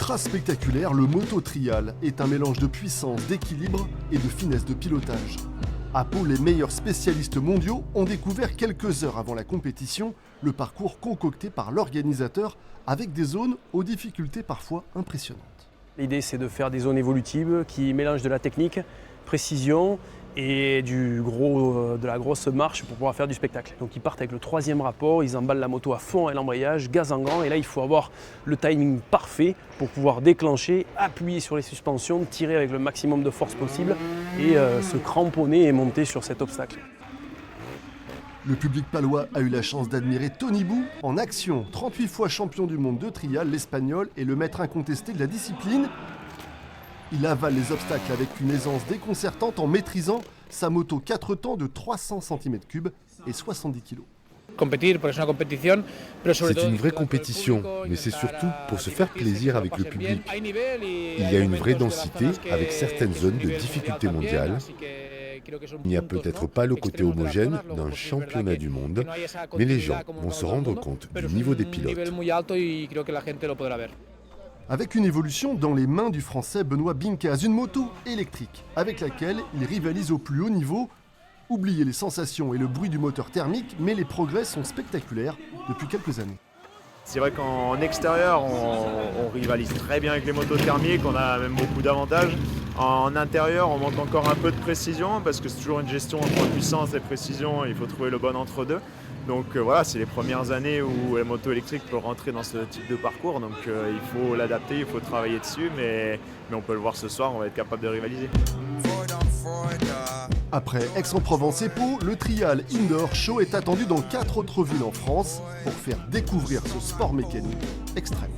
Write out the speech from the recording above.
Ultra spectaculaire, le moto trial est un mélange de puissance, d'équilibre et de finesse de pilotage. À Pau, les meilleurs spécialistes mondiaux ont découvert quelques heures avant la compétition le parcours concocté par l'organisateur avec des zones aux difficultés parfois impressionnantes. L'idée, c'est de faire des zones évolutives qui mélangent de la technique, précision et de la grosse marche pour pouvoir faire du spectacle. Donc ils partent avec le 3e rapport, ils emballent la moto à fond et l'embrayage, gaz en grand, et là il faut avoir le timing parfait pour pouvoir déclencher, appuyer sur les suspensions, tirer avec le maximum de force possible et se cramponner et monter sur cet obstacle. Le public palois a eu la chance d'admirer Tony Bou en action. 38 fois champion du monde de trial, l'Espagnol est le maître incontesté de la discipline. Il avale les obstacles avec une aisance déconcertante en maîtrisant sa moto 4 temps de 300 cm3 et 70 kg. C'est une vraie compétition, mais c'est surtout pour se faire plaisir avec le public. Il y a une vraie densité avec certaines zones de difficulté mondiale. Il n'y a peut-être pas le côté homogène d'un championnat du monde, mais les gens vont se rendre compte du niveau des pilotes. Avec une évolution dans les mains du Français Benoît Bincaz, une moto électrique avec laquelle il rivalise au plus haut niveau. Oubliez les sensations et le bruit du moteur thermique, mais les progrès sont spectaculaires depuis quelques années. C'est vrai qu'en extérieur, on rivalise très bien avec les motos thermiques, on a même beaucoup d'avantages. En intérieur, on manque encore un peu de précision parce que c'est toujours une gestion entre puissance et précision, il faut trouver le bon entre-deux. Donc voilà, c'est les premières années où la moto électrique peut rentrer dans ce type de parcours, donc il faut l'adapter, il faut travailler dessus, mais on peut le voir ce soir, on va être capable de rivaliser. Après Aix-en-Provence et Pau, le Trial Indoor Show est attendu dans 4 autres villes en France pour faire découvrir ce sport mécanique extrême.